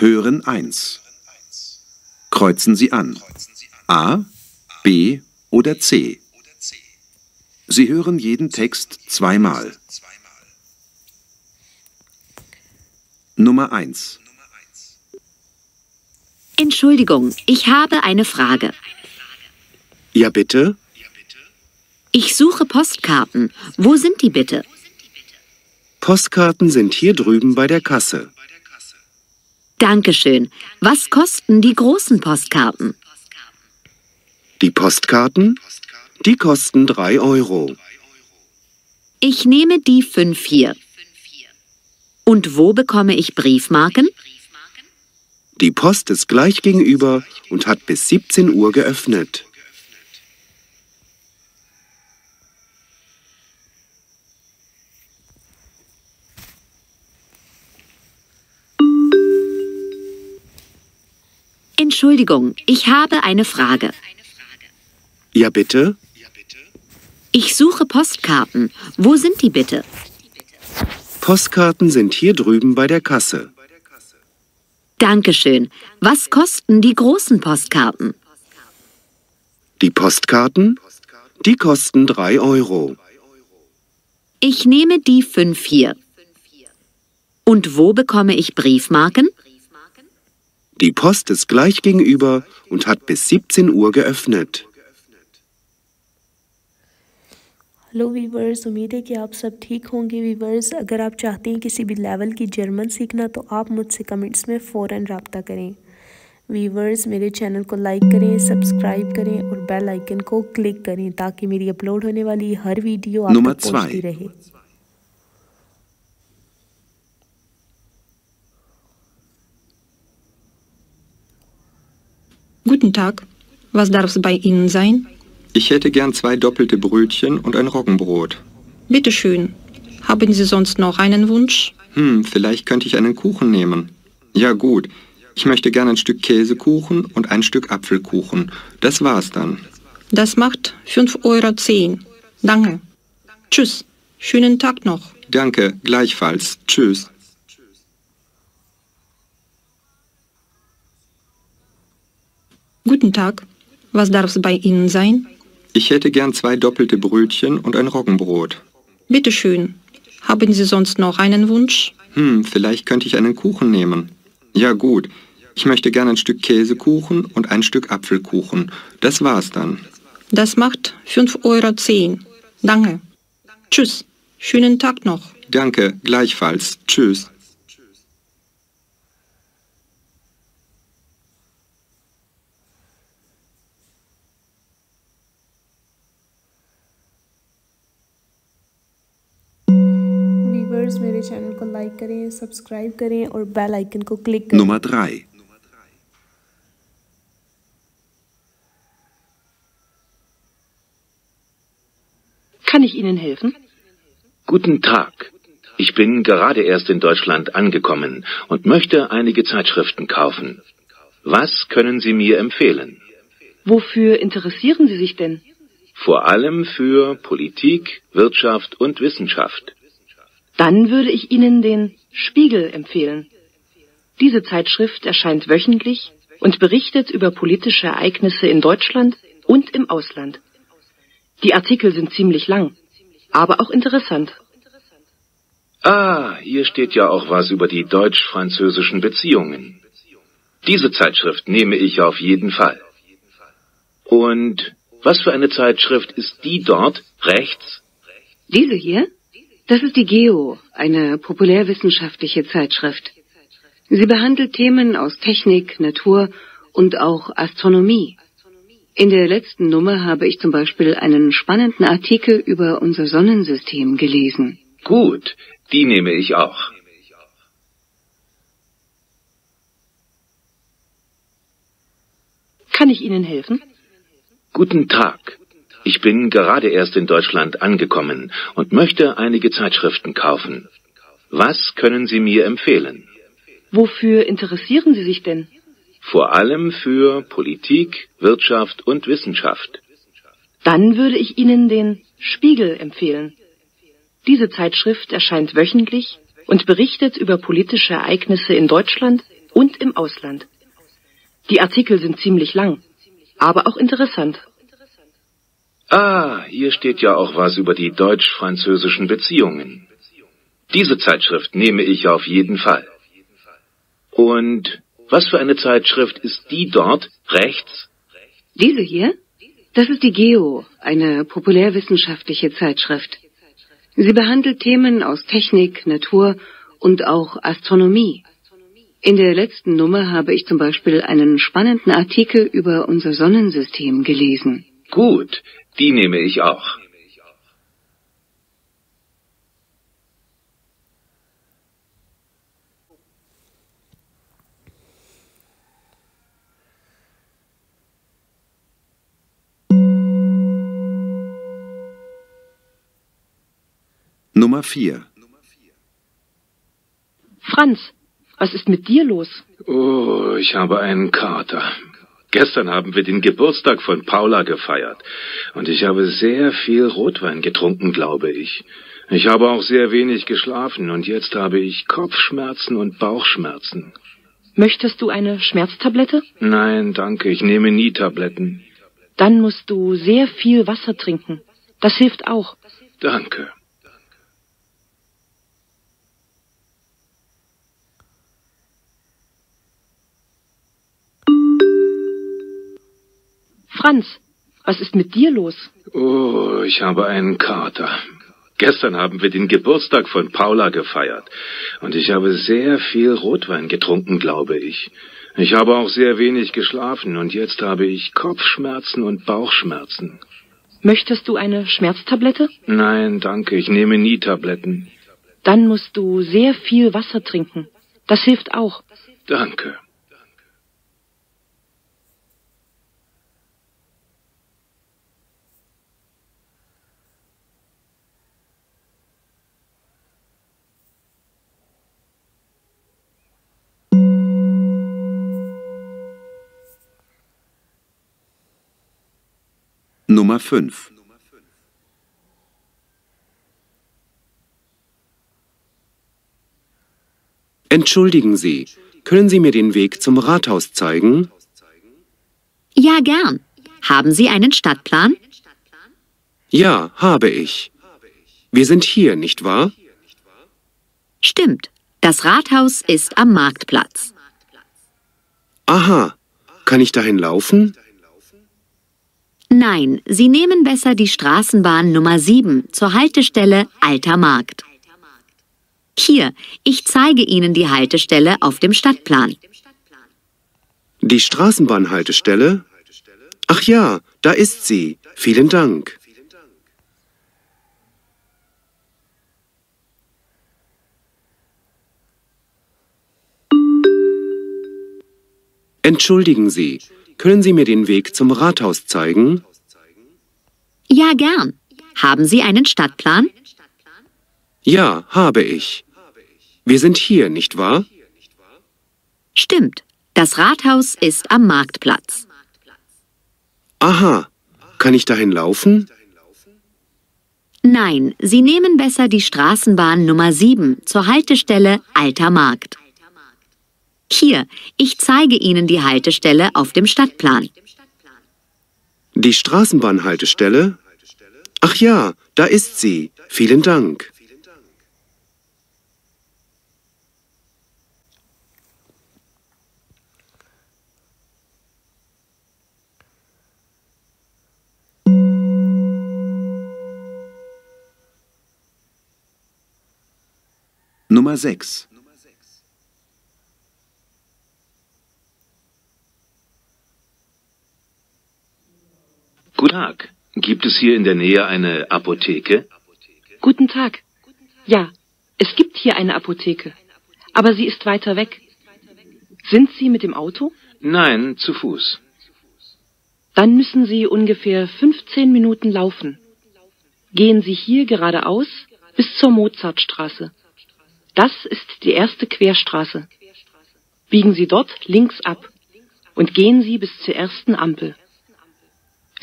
Hören 1. Kreuzen Sie an. A, B oder C. Sie hören jeden Text zweimal. Nummer 1. Entschuldigung, ich habe eine Frage. Ja, bitte? Ich suche Postkarten. Wo sind die bitte? Postkarten sind hier drüben bei der Kasse. Dankeschön. Was kosten die großen Postkarten? Die Postkarten? Die kosten 3 Euro. Ich nehme die 5 hier. Und wo bekomme ich Briefmarken? Die Post ist gleich gegenüber und hat bis 17 Uhr geöffnet. Entschuldigung, ich habe eine Frage. Ja, bitte? Ich suche Postkarten. Wo sind die bitte? Postkarten sind hier drüben bei der Kasse. Dankeschön. Was kosten die großen Postkarten? Die Postkarten? Die kosten 3 Euro. Ich nehme die 5 hier. Und wo bekomme ich Briefmarken? Die Post ist gleich gegenüber und hat bis 17 Uhr geöffnet. Hello viewers, उम्मीद है कि आप सब ठीक होंगे। वीवर्स, अगर आप चाहते हैं किसी भी लेवल की जर्मन सीखना तो आप मुझसे कमेंट्स में फ़ौरन रब्ता करें। वीवर्स, मेरे चैनल को लाइक करें, सब्सक्राइब करें और बेल आइकन को क्लिक करें ताकि मेरी अपलोड होने वाली हर वीडियो आप तक पहुंचती रहे। Guten Tag, was darf es bei Ihnen sein? Ich hätte gern 2 doppelte Brötchen und ein Roggenbrot. Bitte schön. Haben Sie sonst noch einen Wunsch? Vielleicht könnte ich einen Kuchen nehmen. Ja gut, ich möchte gern ein Stück Käsekuchen und ein Stück Apfelkuchen. Das war's dann. Das macht 5,10 €. Danke. Tschüss. Schönen Tag noch. Danke, gleichfalls. Tschüss. Guten Tag, was darf es bei Ihnen sein? Ich hätte gern 2 doppelte Brötchen und ein Roggenbrot. Bitte schön. Haben Sie sonst noch einen Wunsch? Vielleicht könnte ich einen Kuchen nehmen. Ja gut, ich möchte gern ein Stück Käsekuchen und ein Stück Apfelkuchen. Das war's dann. Das macht 5,10 €. Danke. Tschüss. Schönen Tag noch. Danke, gleichfalls. Tschüss. Viewers, मेरे channel को like करें, subscribe करें और bell icon को click करें। Nummer 3. Kann ich Ihnen helfen? Guten Tag. Ich bin gerade erst in Deutschland angekommen und möchte einige Zeitschriften kaufen. Was können Sie mir empfehlen? Wofür interessieren Sie sich denn? Vor allem für Politik, Wirtschaft und Wissenschaft. Dann würde ich Ihnen den Spiegel empfehlen. Diese Zeitschrift erscheint wöchentlich und berichtet über politische Ereignisse in Deutschland und im Ausland. Die Artikel sind ziemlich lang, aber auch interessant. Ah, hier steht ja auch was über die deutsch-französischen Beziehungen. Diese Zeitschrift nehme ich auf jeden Fall. Und was für eine Zeitschrift ist die dort, rechts? Diese hier? Das ist die Geo, eine populärwissenschaftliche Zeitschrift. Sie behandelt Themen aus Technik, Natur und auch Astronomie. In der letzten Nummer habe ich zum Beispiel einen spannenden Artikel über unser Sonnensystem gelesen. Gut, die nehme ich auch. Kann ich Ihnen helfen? Guten Tag. Ich bin gerade erst in Deutschland angekommen und möchte einige Zeitschriften kaufen. Was können Sie mir empfehlen? Wofür interessieren Sie sich denn? Vor allem für Politik, Wirtschaft und Wissenschaft. Dann würde ich Ihnen den Spiegel empfehlen. Diese Zeitschrift erscheint wöchentlich und berichtet über politische Ereignisse in Deutschland und im Ausland. Die Artikel sind ziemlich lang, aber auch interessant. Ah, hier steht ja auch was über die deutsch-französischen Beziehungen. Diese Zeitschrift nehme ich auf jeden Fall. Und was für eine Zeitschrift ist die dort rechts? Diese hier? Das ist die Geo, eine populärwissenschaftliche Zeitschrift. Sie behandelt Themen aus Technik, Natur und auch Astronomie. In der letzten Nummer habe ich zum Beispiel einen spannenden Artikel über unser Sonnensystem gelesen. Gut, die nehme ich auch. Nummer 4. Franz, was ist mit dir los? Oh, ich habe einen Kater. Gestern haben wir den Geburtstag von Paula gefeiert. Und ich habe sehr viel Rotwein getrunken, glaube ich. Ich habe auch sehr wenig geschlafen und jetzt habe ich Kopfschmerzen und Bauchschmerzen. Möchtest du eine Schmerztablette? Nein, danke, ich nehme nie Tabletten. Dann musst du sehr viel Wasser trinken. Das hilft auch. Danke. Franz, was ist mit dir los? Oh, ich habe einen Kater. Gestern haben wir den Geburtstag von Paula gefeiert. Und ich habe sehr viel Rotwein getrunken, glaube ich. Ich habe auch sehr wenig geschlafen und jetzt habe ich Kopfschmerzen und Bauchschmerzen. Möchtest du eine Schmerztablette? Nein, danke, ich nehme nie Tabletten. Dann musst du sehr viel Wasser trinken. Das hilft auch. Danke. Nummer 5. Entschuldigen Sie, können Sie mir den Weg zum Rathaus zeigen? Ja, gern. Haben Sie einen Stadtplan? Ja, habe ich. Wir sind hier, nicht wahr? Stimmt. Das Rathaus ist am Marktplatz. Aha. Kann ich dahin laufen? Nein, Sie nehmen besser die Straßenbahn Nummer 7 zur Haltestelle Alter Markt. Hier, ich zeige Ihnen die Haltestelle auf dem Stadtplan. Die Straßenbahnhaltestelle? Ach ja, da ist sie. Vielen Dank. Entschuldigen Sie, können Sie mir den Weg zum Rathaus zeigen? Ja, gern. Haben Sie einen Stadtplan? Ja, habe ich. Wir sind hier, nicht wahr? Stimmt. Das Rathaus ist am Marktplatz. Aha. Kann ich dahin laufen? Nein, Sie nehmen besser die Straßenbahn Nummer 7 zur Haltestelle Alter Markt. Hier, ich zeige Ihnen die Haltestelle auf dem Stadtplan. Die Straßenbahnhaltestelle? Ach ja, da ist sie. Vielen Dank. Nummer 6. Guten Tag. Gibt es hier in der Nähe eine Apotheke? Guten Tag. Ja, es gibt hier eine Apotheke. Aber sie ist weiter weg. Sind Sie mit dem Auto? Nein, zu Fuß. Dann müssen Sie ungefähr 15 Minuten laufen. Gehen Sie hier geradeaus bis zur Mozartstraße. Das ist die erste Querstraße. Biegen Sie dort links ab und gehen Sie bis zur ersten Ampel.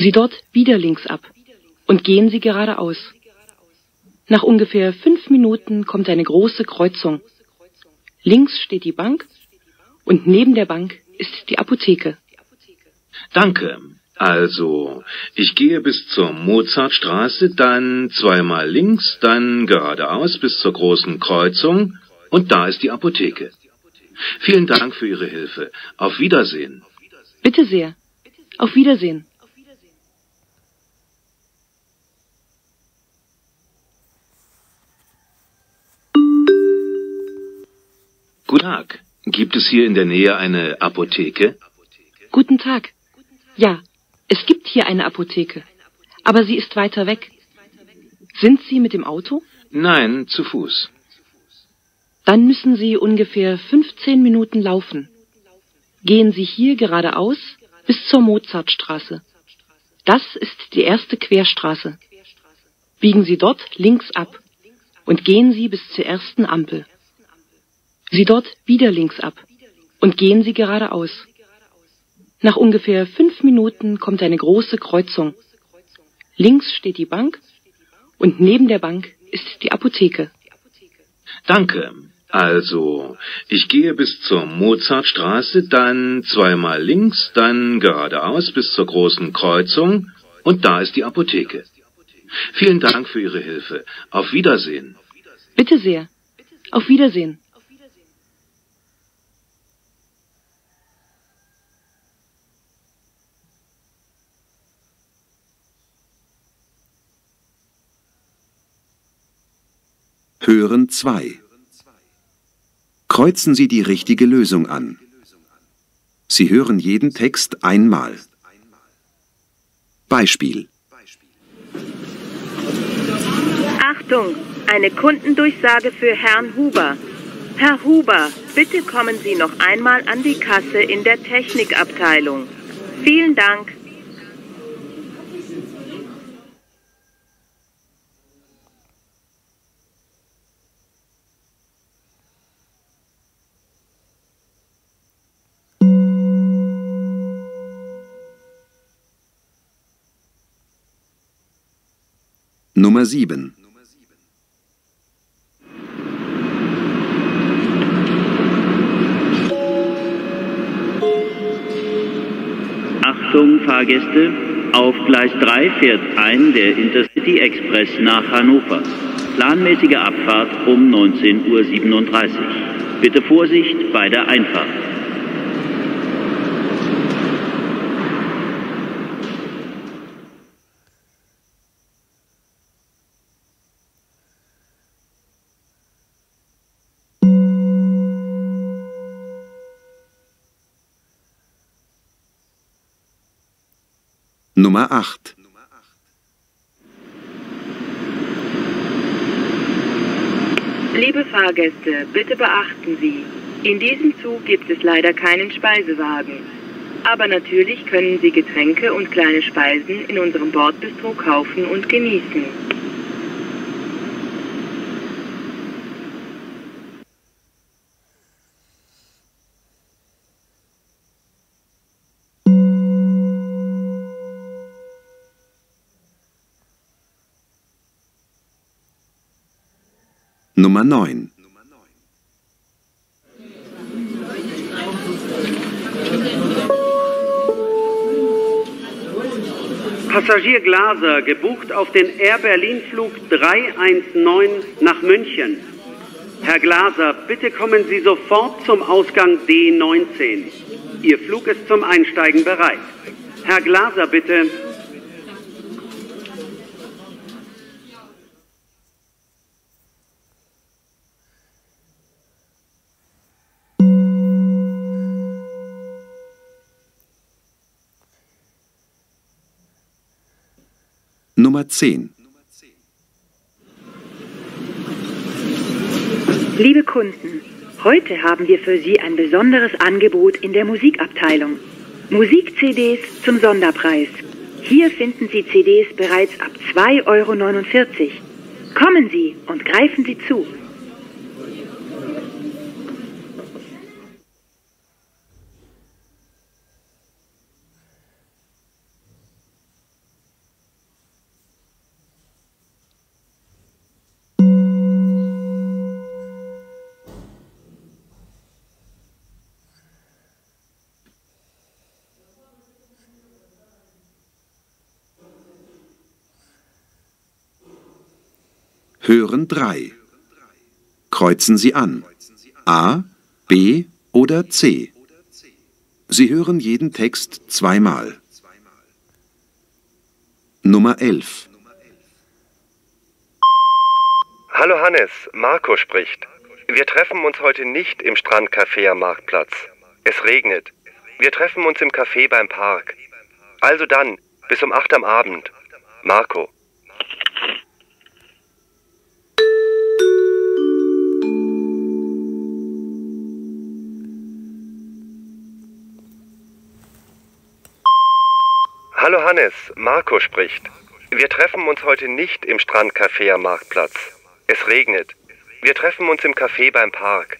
Sie dort wieder links ab und gehen Sie geradeaus. Nach ungefähr 5 Minuten kommt eine große Kreuzung. Links steht die Bank und neben der Bank ist die Apotheke. Danke. Also, ich gehe bis zur Mozartstraße, dann zweimal links, dann geradeaus bis zur großen Kreuzung und da ist die Apotheke. Vielen Dank für Ihre Hilfe. Auf Wiedersehen. Bitte sehr. Auf Wiedersehen. Guten Tag. Gibt es hier in der Nähe eine Apotheke? Guten Tag. Ja, es gibt hier eine Apotheke, aber sie ist weiter weg. Sind Sie mit dem Auto? Nein, zu Fuß. Dann müssen Sie ungefähr 15 Minuten laufen. Gehen Sie hier geradeaus bis zur Mozartstraße. Das ist die erste Querstraße. Biegen Sie dort links ab und gehen Sie bis zur ersten Ampel. Sie dort wieder links ab und gehen Sie geradeaus. Nach ungefähr 5 Minuten kommt eine große Kreuzung. Links steht die Bank und neben der Bank ist die Apotheke. Danke. Also, ich gehe bis zur Mozartstraße, dann zweimal links, dann geradeaus bis zur großen Kreuzung und da ist die Apotheke. Vielen Dank für Ihre Hilfe. Auf Wiedersehen. Bitte sehr. Auf Wiedersehen. Hören 2. Kreuzen Sie die richtige Lösung an. Sie hören jeden Text einmal. Beispiel. Achtung, eine Kundendurchsage für Herrn Huber. Herr Huber, bitte kommen Sie noch einmal an die Kasse in der Technikabteilung. Vielen Dank. Nummer 7. Achtung Fahrgäste, auf Gleis 3 fährt ein der Intercity Express nach Hannover. Planmäßige Abfahrt um 19:37 Uhr. Bitte Vorsicht bei der Einfahrt. Nummer 8. Liebe Fahrgäste, bitte beachten Sie, in diesem Zug gibt es leider keinen Speisewagen. Aber natürlich können Sie Getränke und kleine Speisen in unserem Bordbistro kaufen und genießen. Nummer 9. Passagier Glaser, gebucht auf den Air Berlin Flug 319 nach München. Herr Glaser, bitte kommen Sie sofort zum Ausgang D19. Ihr Flug ist zum Einsteigen bereit. Herr Glaser, bitte. Nummer 10. Liebe Kunden, heute haben wir für Sie ein besonderes Angebot in der Musikabteilung. Musik-CDs zum Sonderpreis. Hier finden Sie CDs bereits ab 2,49 €. Kommen Sie und greifen Sie zu. Hören 3. Kreuzen Sie an. A, B oder C. Sie hören jeden Text zweimal. Nummer 11. Hallo Hannes, Marco spricht. Wir treffen uns heute nicht im Strandcafé am Marktplatz. Es regnet. Wir treffen uns im Café beim Park. Also dann, bis um 8 am Abend. Marco. Hallo Hannes, Marco spricht. Wir treffen uns heute nicht im Strandcafé am Marktplatz. Es regnet. Wir treffen uns im Café beim Park.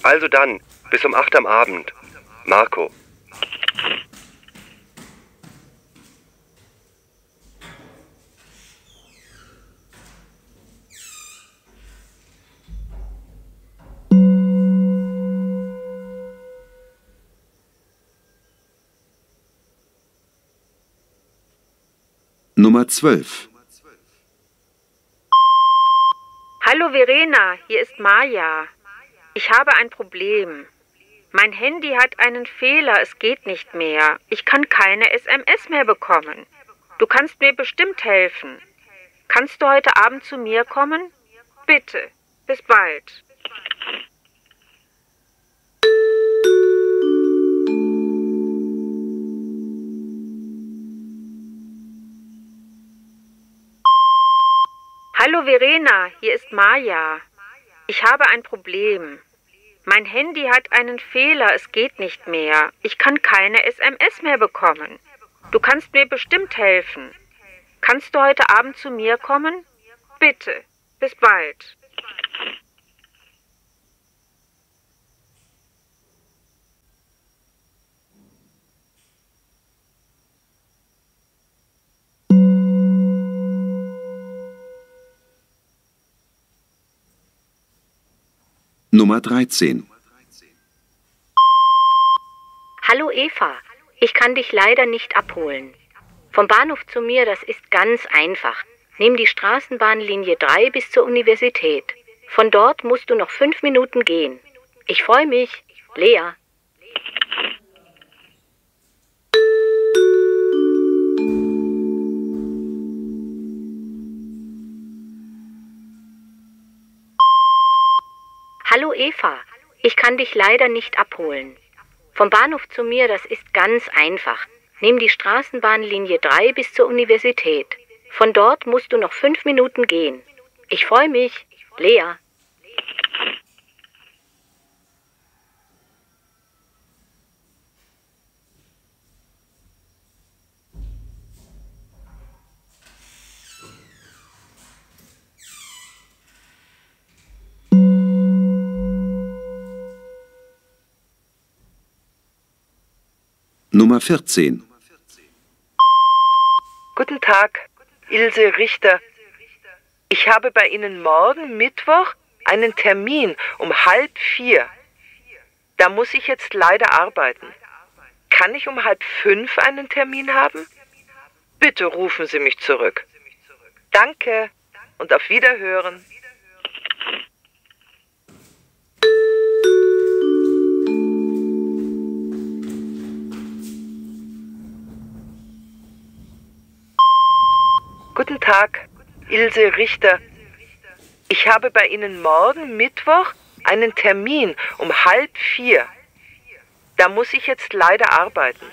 Also dann, bis um 8 am Abend. Marco. Nummer 12. Hallo Verena, hier ist Maja. Ich habe ein Problem. Mein Handy hat einen Fehler, es geht nicht mehr. Ich kann keine SMS mehr bekommen. Du kannst mir bestimmt helfen. Kannst du heute Abend zu mir kommen? Bitte. Bis bald. Hallo Verena, hier ist Maja. Ich habe ein Problem. Mein Handy hat einen Fehler, es geht nicht mehr. Ich kann keine SMS mehr bekommen. Du kannst mir bestimmt helfen. Kannst du heute Abend zu mir kommen? Bitte. Bis bald. Nummer 13. Hallo Eva, ich kann dich leider nicht abholen. Vom Bahnhof zu mir, das ist ganz einfach. Nimm die Straßenbahnlinie 3 bis zur Universität. Von dort musst du noch 5 Minuten gehen. Ich freue mich. Lea. Hallo Eva, ich kann dich leider nicht abholen. Vom Bahnhof zu mir, das ist ganz einfach. Nimm die Straßenbahnlinie 3 bis zur Universität. Von dort musst du noch 5 Minuten gehen. Ich freue mich. Lea. Nummer 14. Guten Tag, Ilse Richter. Ich habe bei Ihnen morgen Mittwoch einen Termin um 3:30. Da muss ich jetzt leider arbeiten. Kann ich um 4:30 einen Termin haben? Bitte rufen Sie mich zurück. Danke und auf Wiederhören. Guten Tag, Ilse Richter. Ich habe bei Ihnen morgen Mittwoch einen Termin um 3:30. Da muss ich jetzt leider arbeiten.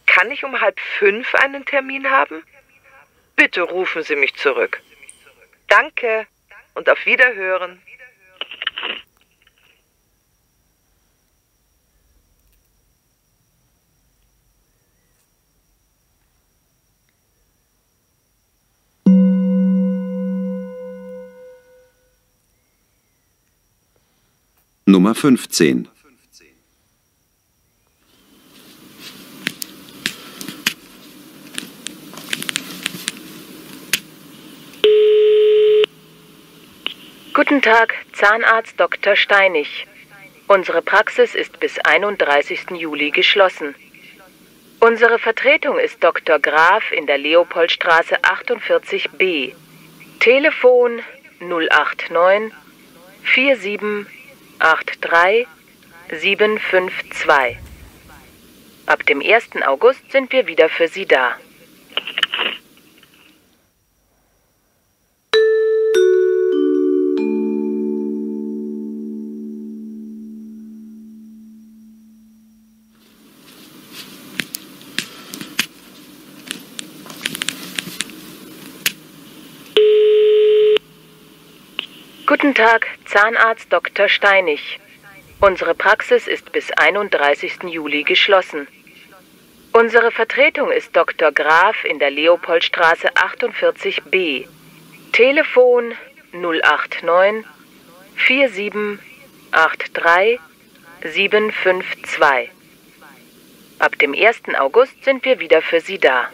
Kann ich um 4:30 einen Termin haben? Bitte rufen Sie mich zurück. Danke und auf Wiederhören. Nummer 15. Guten Tag, Zahnarzt Dr. Steinig. Unsere Praxis ist bis 31. Juli geschlossen. Unsere Vertretung ist Dr. Graf in der Leopoldstraße 48b. Telefon 089 4783 752. Ab dem 1. August sind wir wieder für Sie da. Guten Tag, Zahnarzt Dr. Steinig. Unsere Praxis ist bis 31. Juli geschlossen. Unsere Vertretung ist Dr. Graf in der Leopoldstraße 48b. Telefon 089 4783 752. Ab dem 1. August sind wir wieder für Sie da.